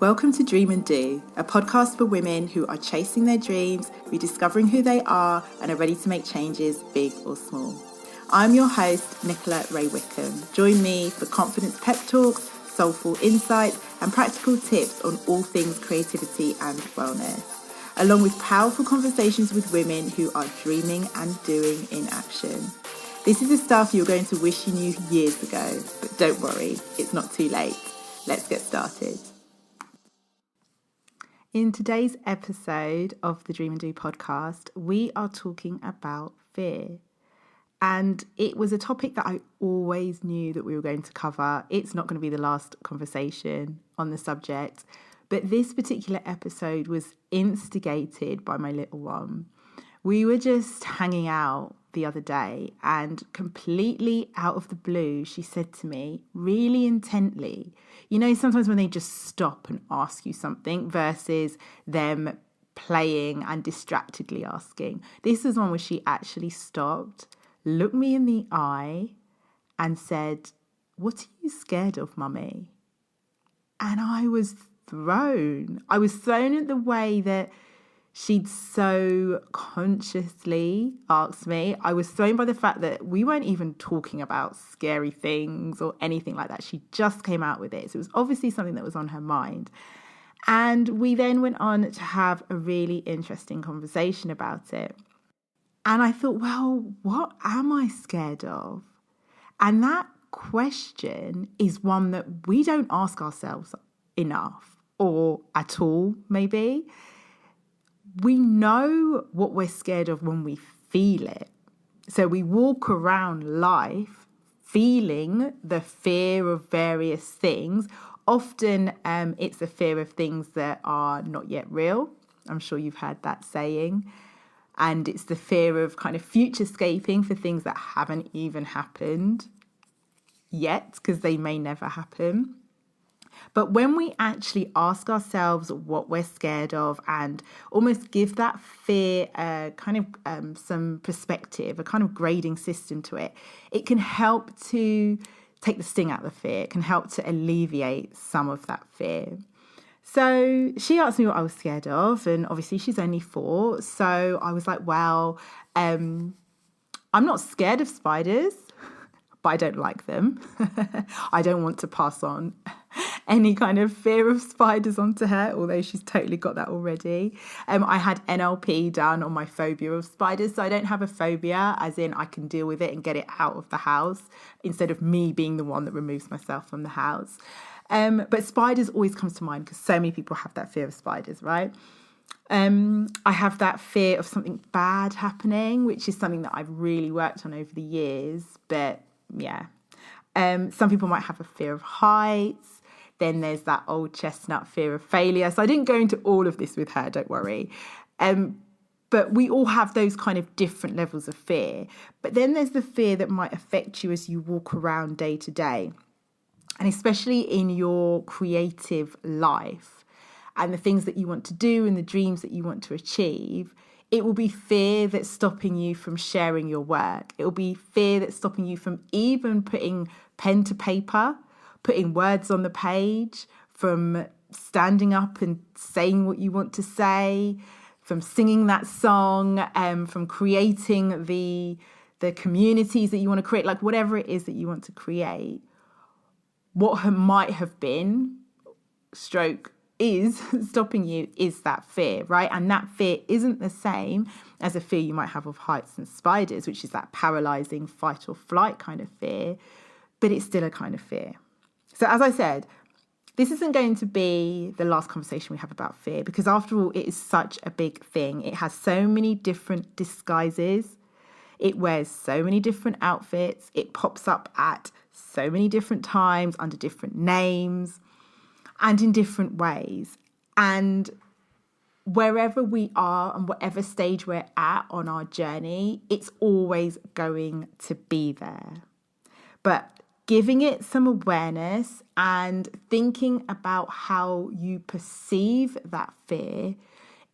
Welcome to Dream and Do, a podcast for women who are chasing their dreams, rediscovering who they are, and are ready to make changes, big or small. I'm your host, Nicola Ray Wickham. Join me for confidence pep talks, soulful insights, and practical tips on all things creativity and wellness, along with powerful conversations with women who are dreaming and doing in action. This is the stuff you're going to wish you knew years ago, but don't worry, it's not too late. Let's get started. In today's episode of the Dream and Do podcast, we are talking about fear. And it was a topic that I always knew that we were going to cover. It's not going to be the last conversation on the subject, but this particular episode was instigated by my little one. We were just hanging out the other day and completely out of the blue, she said to me really intently, you know, sometimes when they just stop and ask you something versus them playing and distractedly asking. This is one where she actually stopped, looked me in the eye and said, "What are you scared of, mummy?" And I was thrown. I was thrown at the way that she'd so consciously asked me. I was thrown by the fact that we weren't even talking about scary things or anything like that. She just came out with it. So it was obviously something that was on her mind. And we then went on to have a really interesting conversation about it. And I thought, well, what am I scared of? And that question is one that we don't ask ourselves enough or at all, maybe. We know what we're scared of when we feel it. So we walk around life feeling the fear of various things. Often it's the fear of things that are not yet real. I'm sure you've heard that saying. And it's the fear of kind of futurescaping for things that haven't even happened yet, because they may never happen. But when we actually ask ourselves what we're scared of and almost give that fear a kind of some perspective, a kind of grading system to it, it can help to take the sting out of the fear. It can help to alleviate some of that fear. So she asked me what I was scared of, and obviously she's only 4. So I was like, well, I'm not scared of spiders, but I don't like them. I don't want to pass on any kind of fear of spiders onto her, although she's totally got that already. I had NLP done on my phobia of spiders, so I don't have a phobia, as in I can deal with it and get it out of the house instead of me being the one that removes myself from the house. But spiders always comes to mind because so many people have that fear of spiders, right? I have that fear of something bad happening, which is something that I've really worked on over the years. But yeah, some people might have a fear of heights. Then there's that old chestnut fear of failure. So I didn't go into all of this with her, don't worry. But we all have those kind of different levels of fear. But then there's the fear that might affect you as you walk around day to day. And especially in your creative life and the things that you want to do and the dreams that you want to achieve, it will be fear that's stopping you from sharing your work. It will be fear that's stopping you from even putting pen to paper, putting words on the page, from standing up and saying what you want to say, from singing that song, from creating the communities that you want to create, like whatever it is that you want to create. What might have been, is stopping you is that fear, right? And that fear isn't the same as a fear you might have of heights and spiders, which is that paralyzing fight or flight kind of fear, but it's still a kind of fear. So as I said, this isn't going to be the last conversation we have about fear, because after all, it is such a big thing. It has so many different disguises. It wears so many different outfits. It pops up at so many different times under different names and in different ways. And wherever we are and whatever stage we're at on our journey, it's always going to be there. But giving it some awareness and thinking about how you perceive that fear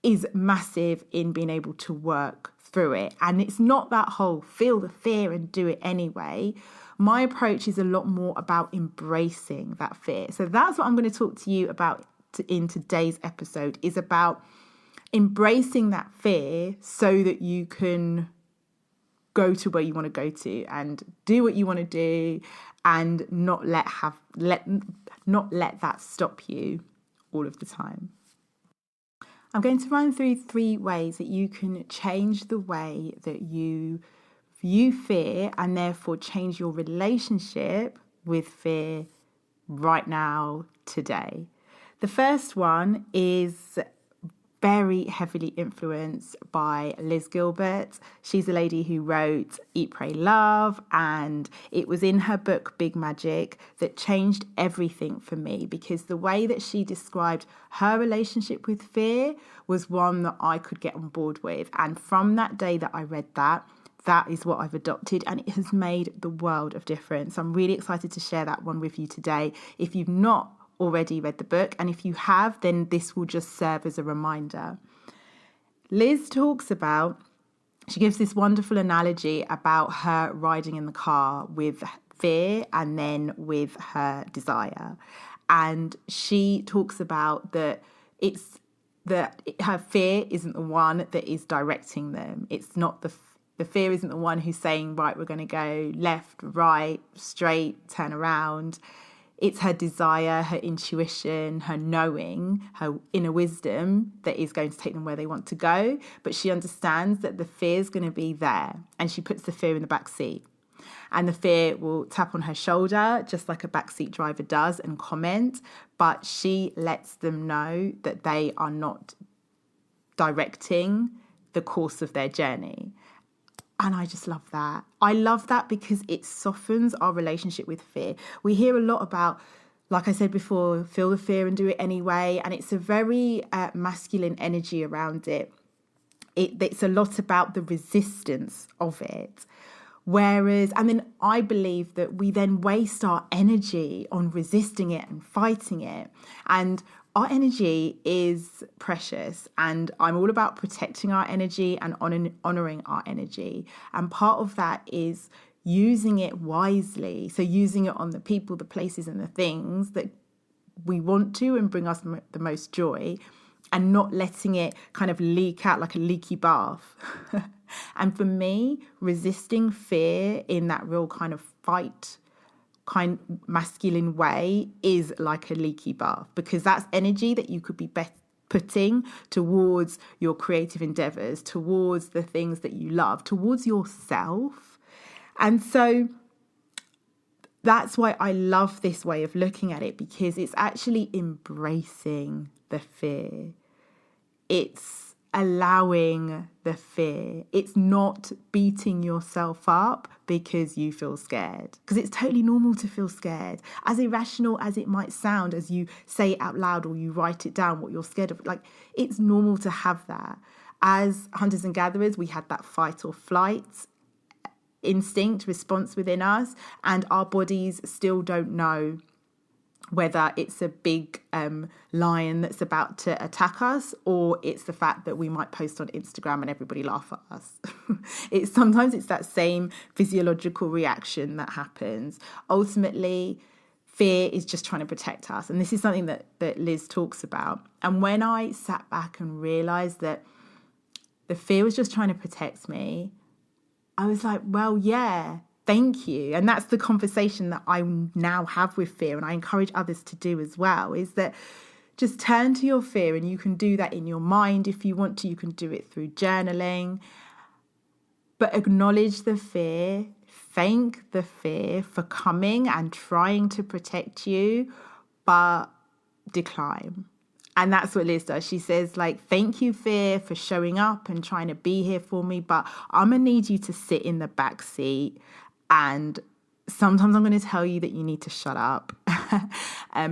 is massive in being able to work through it. And it's not that whole feel the fear and do it anyway. My approach is a lot more about embracing that fear. So that's what I'm going to talk to you about in today's episode is about embracing that fear so that you can go to where you want to go to and do what you want to do, and not let that stop you all of the time. I'm going to run through 3 ways that you can change the way that you view fear and therefore change your relationship with fear right now, today. The first one is very heavily influenced by Liz Gilbert. She's a lady who wrote Eat, Pray, Love, and it was in her book Big Magic that changed everything for me, because the way that she described her relationship with fear was one that I could get on board with. And from that day that I read that is what I've adopted, and it has made the world of difference. I'm really excited to share that one with you today. If you've not already read the book, and if you have, then this will just serve as a reminder. Liz she gives this wonderful analogy about her riding in the car with fear and then with her desire. And she talks about that her fear isn't the one that is directing them. It's not the fear isn't the one who's saying, right, we're going to go left, right, straight, turn around. It's her desire, her intuition, her knowing, her inner wisdom that is going to take them where they want to go. But she understands that the fear is going to be there, and she puts the fear in the back seat. And the fear will tap on her shoulder, just like a backseat driver does, and comment. But she lets them know that they are not directing the course of their journey. And I just love that. I love that because it softens our relationship with fear. We hear a lot about, like I said before, feel the fear and do it anyway. And it's a very masculine energy around it. It's a lot about the resistance of it. And then I believe that we then waste our energy on resisting it and fighting it. And our energy is precious, and I'm all about protecting our energy and honouring our energy. And part of that is using it wisely. So using it on the people, the places and the things that we want to and bring us the most joy, and not letting it kind of leak out like a leaky bath. And for me, resisting fear in that real kind of masculine way is like a leaky bath, because that's energy that you could be putting towards your creative endeavors, towards the things that you love, towards yourself. And so that's why I love this way of looking at it, because it's actually embracing the fear. It's allowing the fear. It's not beating yourself up because you feel scared, because it's totally normal to feel scared, as irrational as it might sound as you say it out loud or you write it down what you're scared of. Like, it's normal to have that. As hunters and gatherers, we had that fight or flight instinct response within us, and our bodies still don't know whether it's a big lion that's about to attack us, or it's the fact that we might post on Instagram and everybody laugh at us. Sometimes it's that same physiological reaction that happens. Ultimately, fear is just trying to protect us. And this is something that Liz talks about. And when I sat back and realised that the fear was just trying to protect me, I was like, well, yeah, thank you. And that's the conversation that I now have with fear, and I encourage others to do as well, is that just turn to your fear, and you can do that in your mind if you want to. You can do it through journaling, but acknowledge the fear, thank the fear for coming and trying to protect you, but decline. And that's what Liz does. She says, like, thank you, fear, for showing up and trying to be here for me, but I'm going to need you to sit in the back seat. And sometimes I'm going to tell you that you need to shut up.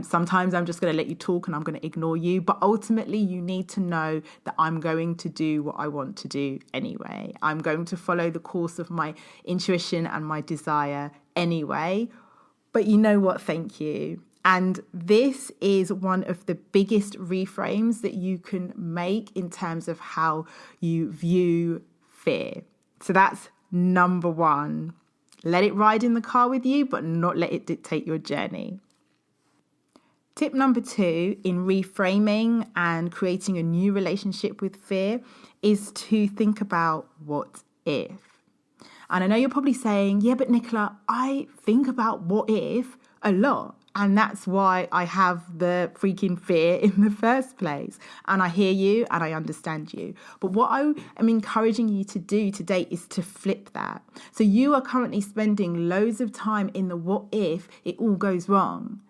Sometimes I'm just going to let you talk and I'm going to ignore you. But ultimately, you need to know that I'm going to do what I want to do anyway. I'm going to follow the course of my intuition and my desire anyway. But you know what? Thank you. And this is one of the biggest reframes that you can make in terms of how you view fear. So that's number 1. Let it ride in the car with you, but not let it dictate your journey. Tip number 2 in reframing and creating a new relationship with fear is to think about what if. And I know you're probably saying, yeah, but Nicola, I think about what if a lot. And that's why I have the freaking fear in the first place. And I hear you and I understand you. But what I am encouraging you to do today is to flip that. So you are currently spending loads of time in the what if it all goes wrong.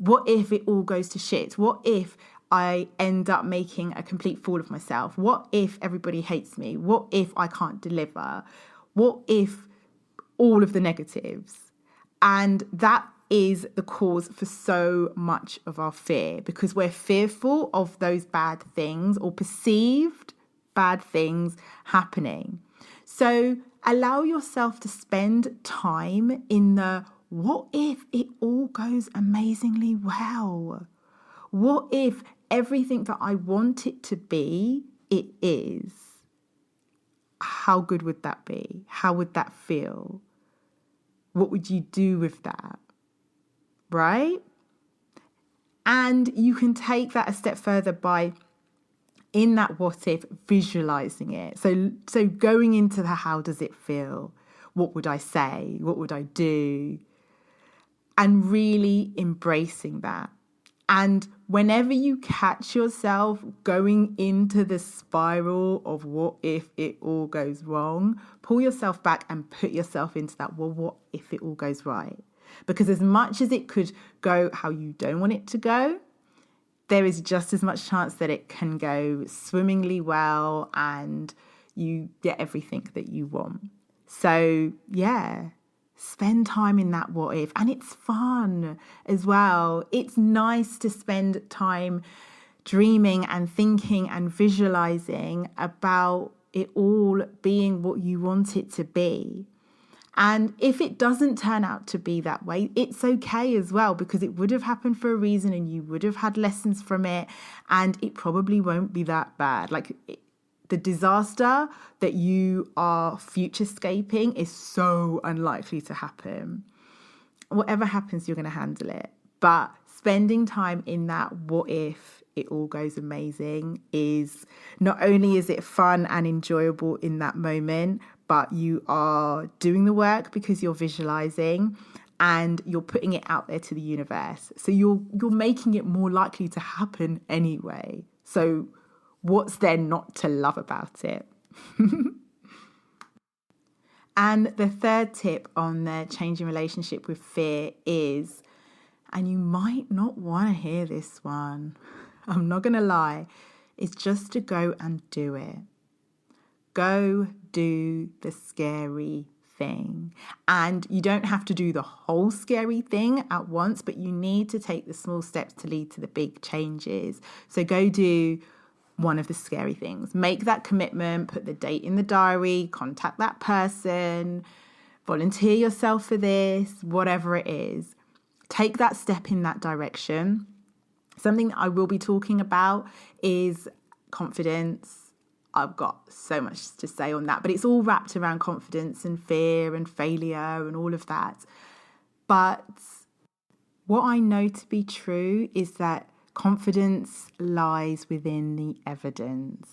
What if it all goes to shit? What if I end up making a complete fool of myself? What if everybody hates me? What if I can't deliver? What if all of the negatives? And that is the cause for so much of our fear, because we're fearful of those bad things or perceived bad things happening. So allow yourself to spend time in the what if it all goes amazingly well? What if everything that I want it to be, it is? How good would that be? How would that feel? What would you do with that? Right? And you can take that a step further by, in that what if, visualizing it. So going into the how does it feel? What would I say? What would I do? And really embracing that. And whenever you catch yourself going into the spiral of what if it all goes wrong, pull yourself back and put yourself into that, well, what if it all goes right? Because as much as it could go how you don't want it to go, there is just as much chance that it can go swimmingly well and you get everything that you want. So, yeah. Spend time in that what if. And it's fun as well. It's nice to spend time dreaming and thinking and visualizing about it all being what you want it to be. And if it doesn't turn out to be that way, it's okay as well, because it would have happened for a reason and you would have had lessons from it, and it probably won't be that bad. The disaster that you are futurescaping is so unlikely to happen. Whatever happens, you're going to handle it. But spending time in that what if it all goes amazing is, not only is it fun and enjoyable in that moment, but you are doing the work because you're visualizing and you're putting it out there to the universe. So you're making it more likely to happen anyway. So what's there not to love about it? And the third tip on the changing relationship with fear is, and you might not want to hear this one, I'm not going to lie, is just to go and do it. Go do the scary thing. And you don't have to do the whole scary thing at once, but you need to take the small steps to lead to the big changes. So go do one of the scary things. Make that commitment, put the date in the diary, contact that person, volunteer yourself for this, whatever it is. Take that step in that direction. Something that I will be talking about is confidence. I've got so much to say on that, but it's all wrapped around confidence and fear and failure and all of that. But what I know to be true is that confidence lies within the evidence.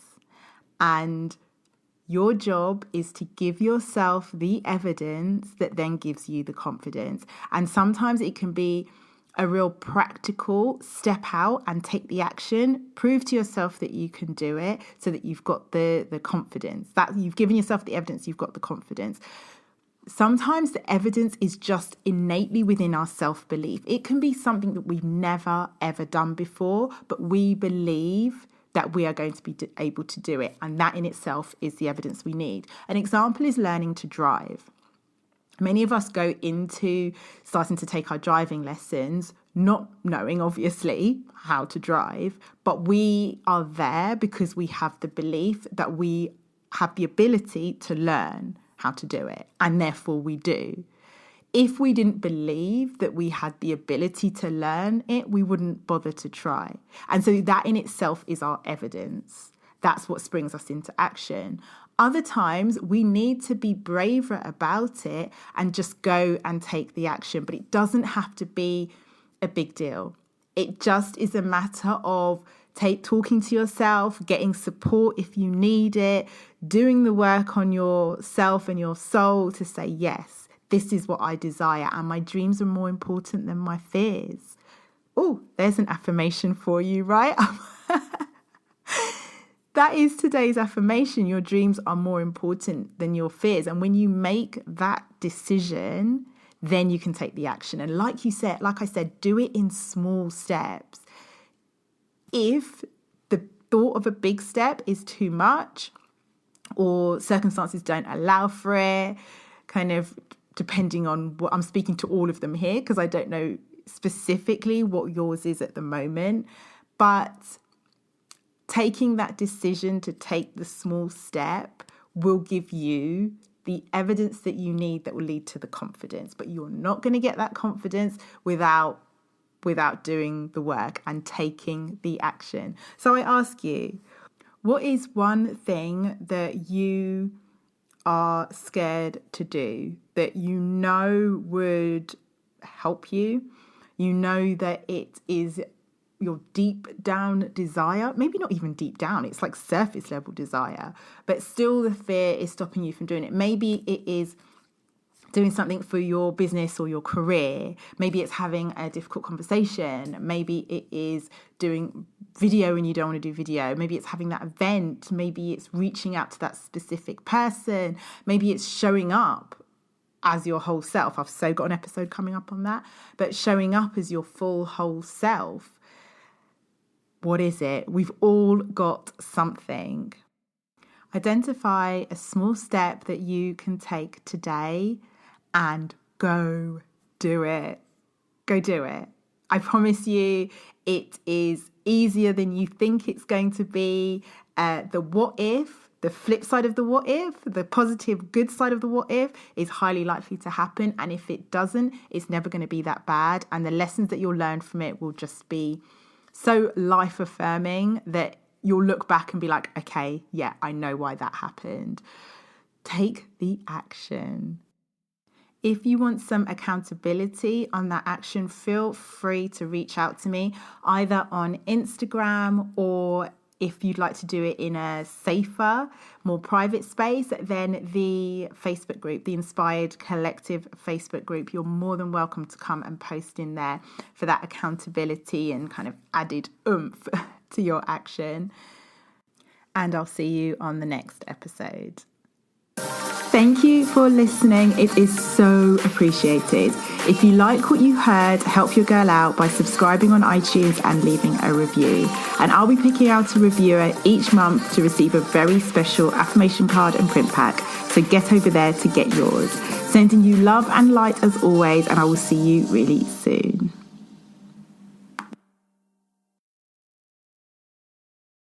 And your job is to give yourself the evidence that then gives you the confidence. And sometimes it can be a real practical step out and take the action, prove to yourself that you can do it so that you've got the confidence, that you've given yourself the evidence, you've got the confidence. Sometimes the evidence is just innately within our self-belief. It can be something that we've never, ever done before, but we believe that we are going to be able to do it. And that in itself is the evidence we need. An example is learning to drive. Many of us go into starting to take our driving lessons not knowing, obviously, how to drive, but we are there because we have the belief that we have the ability to learn how to do it, and therefore we do. If we didn't believe that we had the ability to learn it, we wouldn't bother to try. And so that in itself is our evidence. That's what springs us into action. Other times we need to be braver about it and just go and take the action, but it doesn't have to be a big deal. It just is a matter of talking to yourself, getting support if you need it, doing the work on yourself and your soul to say, yes, this is what I desire, and my dreams are more important than my fears. Oh, there's an affirmation for you, right? That is today's affirmation. Your dreams are more important than your fears. And when you make that decision, then you can take the action. And like I said, do it in small steps. If the thought of a big step is too much or circumstances don't allow for it, kind of depending on what I'm speaking to all of them here, because I don't know specifically what yours is at the moment, but taking that decision to take the small step will give you the evidence that you need that will lead to the confidence. But you're not going to get that confidence without doing the work and taking the action. So I ask you, what is one thing that you are scared to do that you know would help you? You know that it is your deep down desire, maybe not even deep down, it's like surface level desire, but still the fear is stopping you from doing it. Maybe it is doing something for your business or your career. Maybe it's having a difficult conversation. Maybe it is doing video and you don't want to do video. Maybe it's having that event. Maybe it's reaching out to that specific person. Maybe it's showing up as your whole self. I've so got an episode coming up on that, but showing up as your full whole self. What is it? We've all got something. Identify a small step that you can take today and go do it. Go do it. I promise you it is easier than you think it's going to be. The what if, the flip side of the what if, the positive, good side of the what if is highly likely to happen. And if it doesn't, it's never going to be that bad. And the lessons that you'll learn from it will just be so life affirming that you'll look back and be like, okay, yeah, I know why that happened. Take the action. If you want some accountability on that action, feel free to reach out to me either on Instagram, or if you'd like to do it in a safer, more private space, then the Facebook group, the Inspired Collective Facebook group, you're more than welcome to come and post in there for that accountability and kind of added oomph to your action. And I'll see you on the next episode. Thank you for listening. It is so appreciated. If you like what you heard, help your girl out by subscribing on iTunes and leaving a review. And I'll be picking out a reviewer each month to receive a very special affirmation card and print pack. So get over there to get yours. Sending you love and light as always, and I will see you really soon.